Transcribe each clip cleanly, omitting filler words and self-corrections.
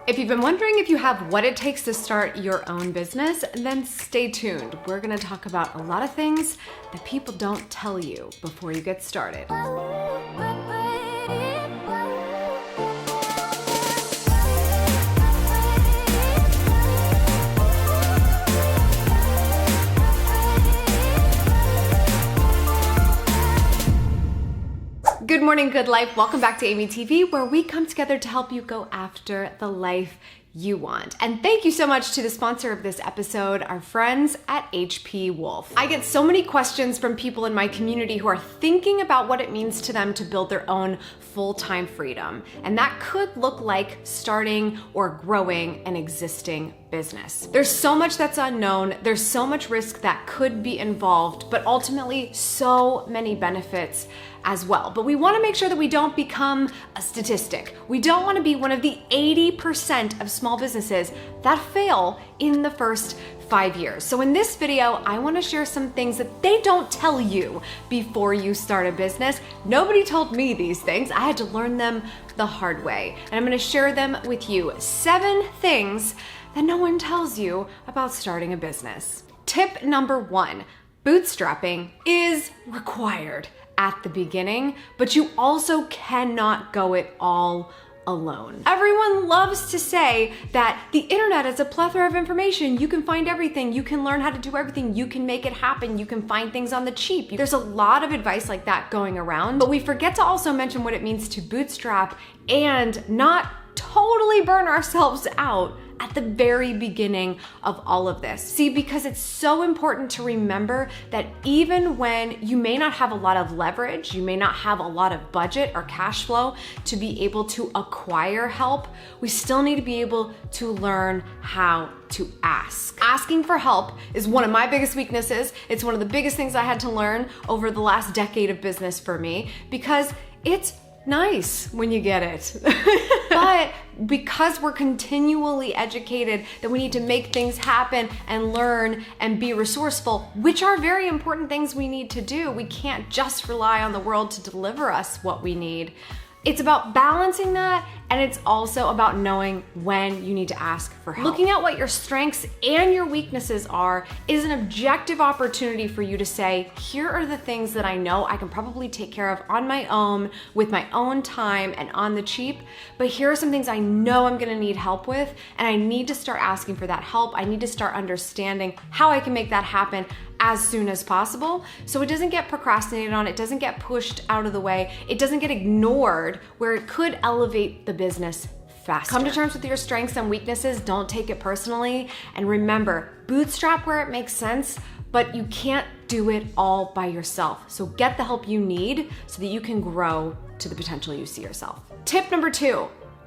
If you've been wondering if you have what it takes to start your own business, then stay tuned. We're gonna talk about a lot of things that people don't tell you before you get started. Good morning, good life. Welcome back to AMYTV, where we come together to help you go after the life you want. And thank you so much to the sponsor of this episode, our friends at HP Wolf. I get so many questions from people in my community who are thinking about what it means to them to build their own full-time freedom. And that could look like starting or growing an existing business. There's so much that's unknown. There's so much risk that could be involved, but ultimately so many benefits as well. But we want to make sure that we don't become a statistic. We don't want to be one of the 80% of small businesses that fail in the first 5 years. So in this video, I want to share some things that they don't tell you before you start a business. Nobody told me these things. I had to learn them the hard way. And I'm going to share them with you. 7 things that no one tells you about starting a business. Tip number 1, bootstrapping is required at the beginning, but you also cannot go it all alone. Everyone loves to say that the internet is a plethora of information. You can find everything. You can learn how to do everything. You can make it happen. You can find things on the cheap. There's a lot of advice like that going around, but we forget to also mention what it means to bootstrap and not totally burn ourselves out at the very beginning of all of this. See, because it's so important to remember that even when you may not have a lot of leverage, you may not have a lot of budget or cash flow to be able to acquire help, we still need to be able to learn how to ask. Asking for help is one of my biggest weaknesses. It's one of the biggest things I had to learn over the last decade of business for me, because it's nice when you get it. But because we're continually educated that we need to make things happen and learn and be resourceful, which are very important things we need to do, we can't just rely on the world to deliver us what we need. It's about balancing that, and it's also about knowing when you need to ask for help. Looking at what your strengths and your weaknesses are is an objective opportunity for you to say, here are the things that I know I can probably take care of on my own, with my own time and on the cheap, but here are some things I know I'm gonna need help with, and I need to start asking for that help. I need to start understanding how I can make that happen as soon as possible, so it doesn't get procrastinated on, it doesn't get pushed out of the way, it doesn't get ignored where it could elevate the business faster. Come to terms with your strengths and weaknesses, don't take it personally, and remember, bootstrap where it makes sense, but you can't do it all by yourself. So get the help you need so that you can grow to the potential you see yourself. Tip number 2,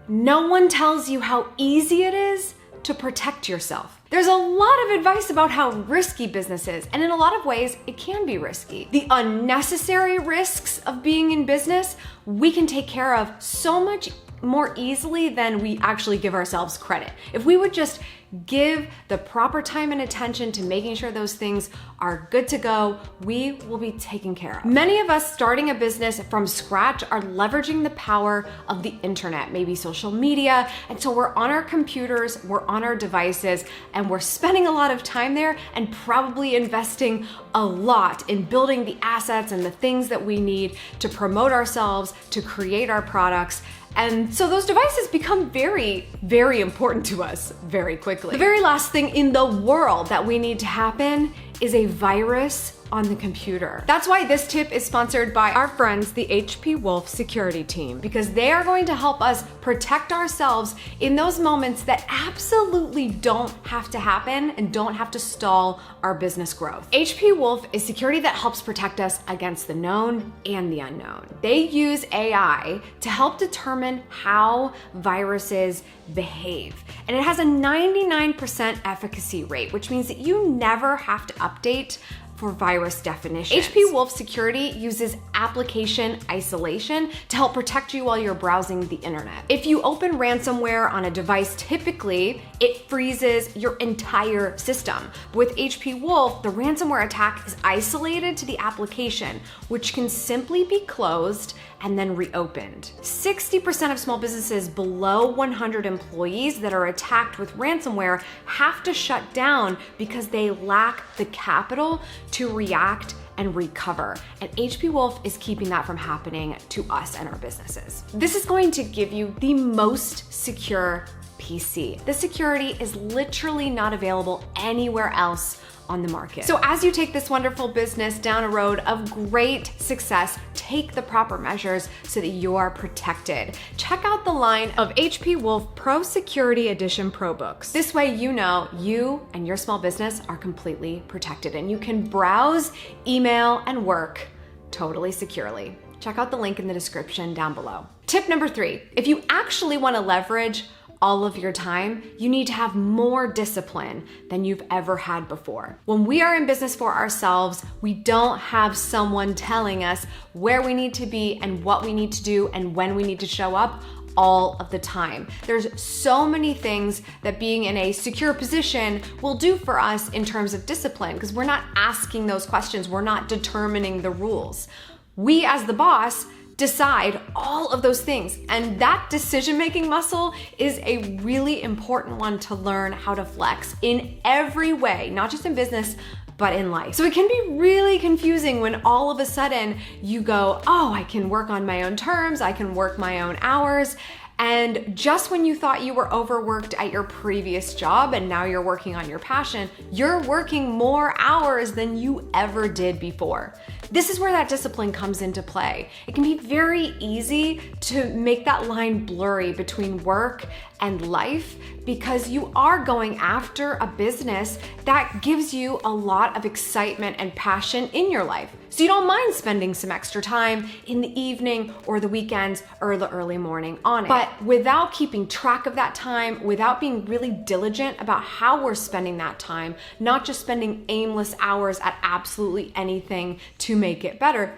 no one tells you how easy it is to protect yourself. There's a lot of advice about how risky business is, and in a lot of ways, it can be risky. The unnecessary risks of being in business, we can take care of so much more easily than we actually give ourselves credit. If we would just give the proper time and attention to making sure those things are good to go, we will be taken care of. Many of us starting a business from scratch are leveraging the power of the internet, maybe social media, and so we're on our computers, we're on our devices, and we're spending a lot of time there and probably investing a lot in building the assets and the things that we need to promote ourselves, to create our products. And so those devices become very, very important to us very quickly. The very last thing in the world that we need to happen is a virus on the computer. That's why this tip is sponsored by our friends, the HP Wolf security team, because they are going to help us protect ourselves in those moments that absolutely don't have to happen and don't have to stall our business growth. HP Wolf is security that helps protect us against the known and the unknown. They use AI to help determine how viruses behave. And it has a 99% efficacy rate, which means that you never have to update for virus definitions. HP Wolf Security uses application isolation to help protect you while you're browsing the internet. If you open ransomware on a device, typically it freezes your entire system. With HP Wolf, the ransomware attack is isolated to the application, which can simply be closed and then reopened. 60% of small businesses below 100 employees that are attacked with ransomware have to shut down because they lack the capital to react and recover. And HP Wolf is keeping that from happening to us and our businesses. This is going to give you the most secure PC. The security is literally not available anywhere else on the market. So as you take this wonderful business down a road of great success, take the proper measures so that you are protected. Check out the line of HP Wolf Pro Security Edition ProBooks. This way you know you and your small business are completely protected and you can browse, email, and work totally securely. Check out the link in the description down below. Tip number 3, if you actually want to leverage all of your time, you need to have more discipline than you've ever had before. When we are in business for ourselves, we don't have someone telling us where we need to be and what we need to do and when we need to show up all of the time. There's so many things that being in a secure position will do for us in terms of discipline, because we're not asking those questions, we're not determining the rules. We as the boss decide all of those things. And that decision-making muscle is a really important one to learn how to flex in every way, not just in business, but in life. So it can be really confusing when all of a sudden you go, oh, I can work on my own terms, I can work my own hours. And just when you thought you were overworked at your previous job and now you're working on your passion, you're working more hours than you ever did before. This is where that discipline comes into play. It can be very easy to make that line blurry between work and life because you are going after a business that gives you a lot of excitement and passion in your life. So you don't mind spending some extra time in the evening or the weekends or the early morning on it. But without keeping track of that time, without being really diligent about how we're spending that time, not just spending aimless hours at absolutely anything to make it better,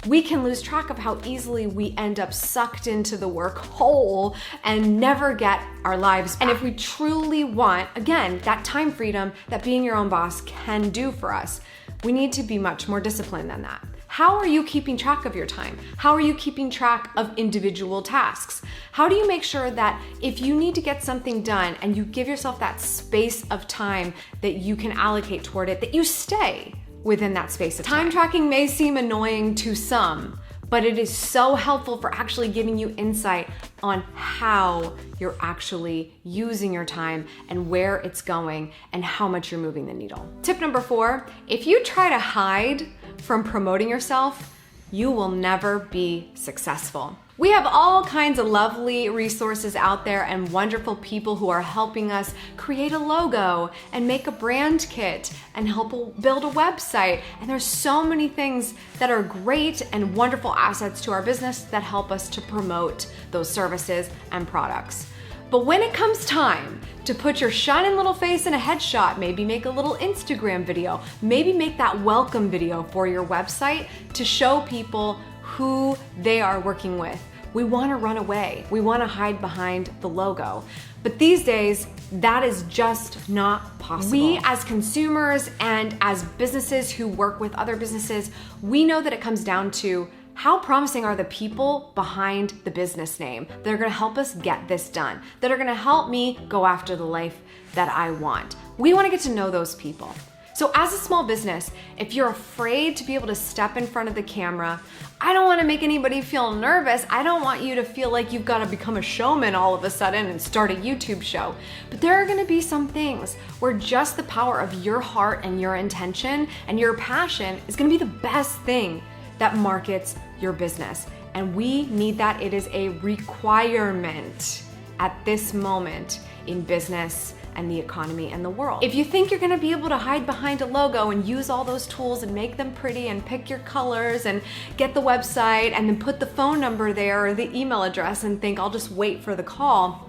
we can lose track of how easily we end up sucked into the work hole and never get our lives back. And if we truly want, again, that time freedom that being your own boss can do for us, we need to be much more disciplined than that. How are you keeping track of your time? How are you keeping track of individual tasks? How do you make sure that if you need to get something done and you give yourself that space of time that you can allocate toward it, that you stay within that space of time? Time tracking may seem annoying to some, but it is so helpful for actually giving you insight on how you're actually using your time and where it's going and how much you're moving the needle. Tip number 4, if you try to hide from promoting yourself, you will never be successful. We have all kinds of lovely resources out there and wonderful people who are helping us create a logo and make a brand kit and help build a website. And there's so many things that are great and wonderful assets to our business that help us to promote those services and products. But when it comes time to put your shining little face in a headshot, maybe make a little Instagram video, maybe make that welcome video for your website to show people who they are working with, we want to run away. We want to hide behind the logo. But these days, that is just not possible. We as consumers and as businesses who work with other businesses, we know that it comes down to how promising are the people behind the business name that are going to help us get this done, that are going to help me go after the life that I want. We want to get to know those people. So as a small business, if you're afraid to be able to step in front of the camera, I don't want to make anybody feel nervous. I don't want you to feel like you've got to become a showman all of a sudden and start a YouTube show. But there are going to be some things where just the power of your heart and your intention and your passion is going to be the best thing that markets your business. And we need that. It is a requirement at this moment in business and the economy and the world. If you think you're gonna be able to hide behind a logo and use all those tools and make them pretty and pick your colors and get the website and then put the phone number there or the email address and think I'll just wait for the call,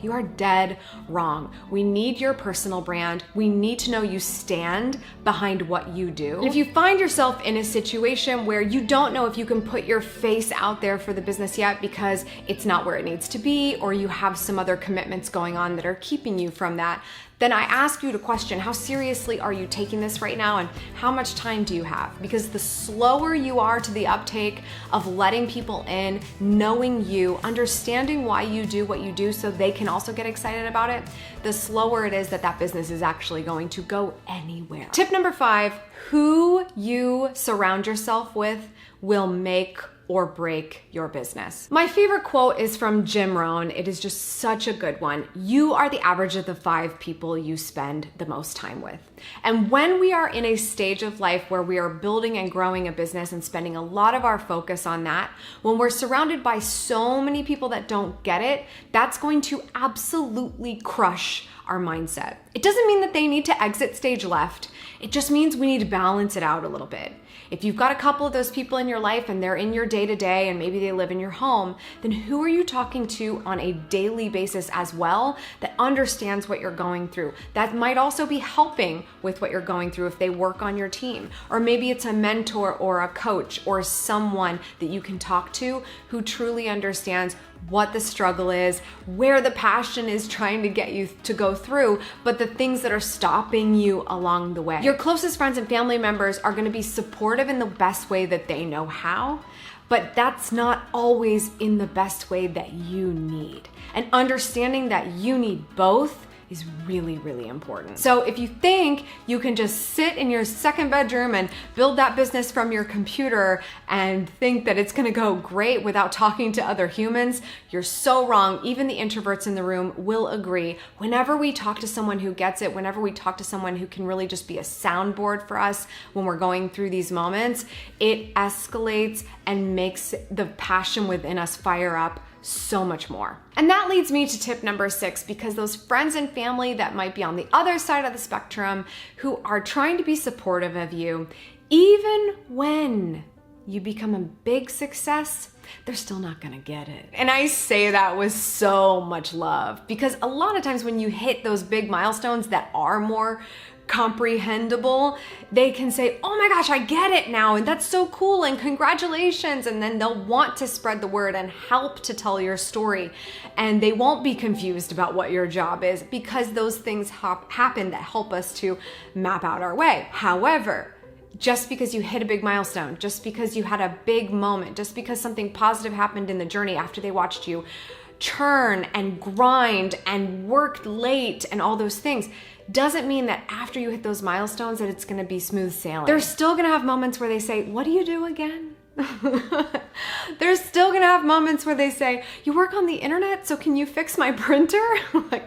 you are dead wrong. We need your personal brand. We need to know you stand behind what you do. If you find yourself in a situation where you don't know if you can put your face out there for the business yet because it's not where it needs to be, or you have some other commitments going on that are keeping you from that, then I ask you to question, how seriously are you taking this right now, and how much time do you have? Because the slower you are to the uptake of letting people in, knowing you, understanding why you do what you do so they can also get excited about it, the slower it is that that business is actually going to go anywhere. Tip number 5, who you surround yourself with will make or break your business. My favorite quote is from Jim Rohn. It is just such a good one. You are the average of the 5 people you spend the most time with. And when we are in a stage of life where we are building and growing a business and spending a lot of our focus on that, when we're surrounded by so many people that don't get it, that's going to absolutely crush our mindset. It doesn't mean that they need to exit stage left. It just means we need to balance it out a little bit. If you've got a couple of those people in your life and they're in your day-to-day and maybe they live in your home, then who are you talking to on a daily basis as well that understands what you're going through? That might also be helping with what you're going through if they work on your team. Or maybe it's a mentor or a coach or someone that you can talk to who truly understands what the struggle is, where the passion is trying to get you to go through, but the things that are stopping you along the way. Your closest friends and family members are going to be supportive in the best way that they know how, but that's not always in the best way that you need. And understanding that you need both is really, really important. So if you think you can just sit in your second bedroom and build that business from your computer and think that it's gonna go great without talking to other humans, you're so wrong. Even the introverts in the room will agree. Whenever we talk to someone who gets it, whenever we talk to someone who can really just be a soundboard for us when we're going through these moments, it escalates and makes the passion within us fire up so much more. And that leads me to tip number 6, because those friends and family that might be on the other side of the spectrum who are trying to be supportive of you, even when you become a big success, they're still not gonna get it. And I say that with so much love, because a lot of times when you hit those big milestones that are more comprehensible, they can say, oh my gosh, I get it now, and that's so cool, and congratulations, and then they'll want to spread the word and help to tell your story, and they won't be confused about what your job is, because those things happen that help us to map out our way. However, just because you hit a big milestone, just because you had a big moment, just because something positive happened in the journey after they watched you churn and grind and worked late and all those things, doesn't mean that after you hit those milestones that it's gonna be smooth sailing. They're still gonna have moments where they say, what do you do again? They're still gonna have moments where they say, you work on the internet, so can you fix my printer? Like,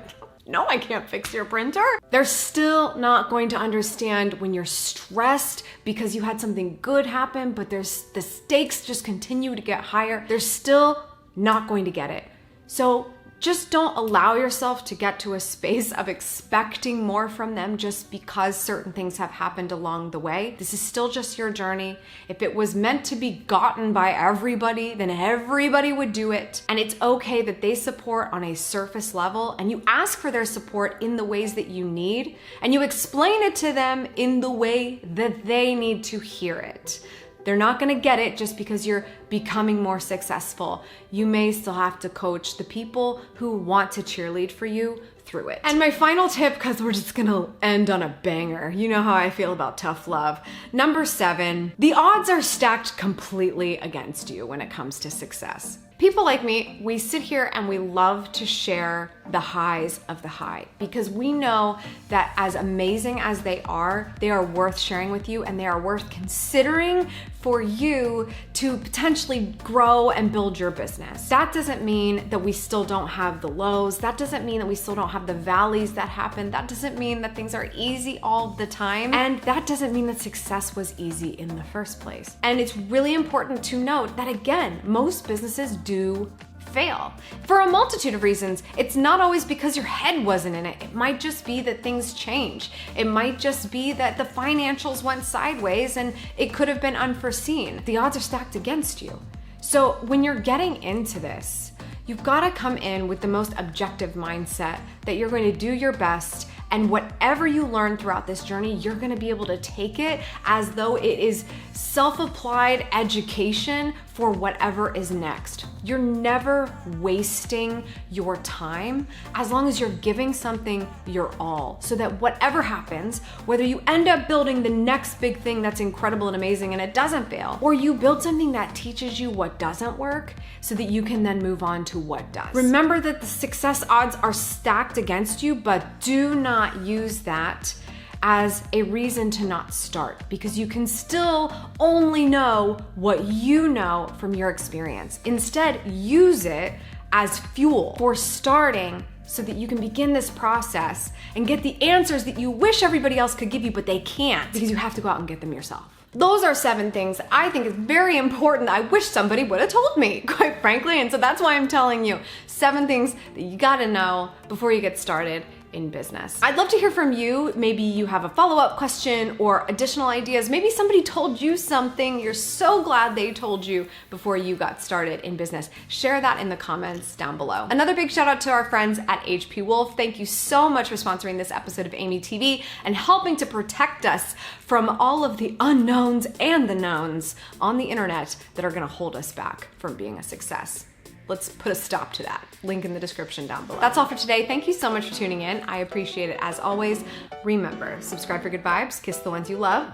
no, I can't fix your printer. They're still not going to understand when you're stressed because you had something good happen, but the stakes just continue to get higher. They're still not going to get it. So just don't allow yourself to get to a space of expecting more from them just because certain things have happened along the way. This is still just your journey. If it was meant to be gotten by everybody, then everybody would do it. And it's okay that they support on a surface level, and you ask for their support in the ways that you need, and you explain it to them in the way that they need to hear it. They're not gonna get it just because you're becoming more successful. You may still have to coach the people who want to cheerlead for you through it. And my final tip, because we're just gonna end on a banger. You know how I feel about tough love. Number 7, the odds are stacked completely against you when it comes to success. People like me, we sit here and we love to share the highs of the high, because we know that as amazing as they are worth sharing with you, and they are worth considering for you to potentially grow and build your business. That doesn't mean that we still don't have the lows. That doesn't mean that we still don't have the valleys that happen. That doesn't mean that things are easy all the time. And that doesn't mean that success was easy in the first place. And it's really important to note that, again, most businesses do fail for a multitude of reasons. It's not always because your head wasn't in it. It might just be that things change. It might just be that the financials went sideways and it could have been unforeseen. The odds are stacked against you. So when you're getting into this, you've got to come in with the most objective mindset that you're going to do your best, and whatever you learn throughout this journey, you're gonna be able to take it as though it is self-applied education for whatever is next. You're never wasting your time as long as you're giving something your all, so that whatever happens, whether you end up building the next big thing that's incredible and amazing and it doesn't fail, or you build something that teaches you what doesn't work so that you can then move on to what does. Remember that the success odds are stacked against you, but do not use that as a reason to not start, because you can still only know what you know from your experience. Instead, use it as fuel for starting so that you can begin this process and get the answers that you wish everybody else could give you, but they can't, because you have to go out and get them yourself. Those are 7 things I think is very important. I wish somebody would have told me, quite frankly. And so that's why I'm telling you 7 things that you gotta know before you get started in business. I'd love to hear from you. Maybe you have a follow-up question or additional ideas. Maybe somebody told you something you're so glad they told you before you got started in business. Share that in the comments down below. Another big shout out to our friends at HP Wolf. Thank you so much for sponsoring this episode of AMYTV and helping to protect us from all of the unknowns and the knowns on the internet that are gonna hold us back from being a success. Let's put a stop to that. Link in the description down below. That's all for today. Thank you so much for tuning in. I appreciate it as always. Remember, subscribe for good vibes, kiss the ones you love,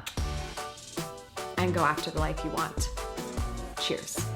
and go after the life you want. Cheers.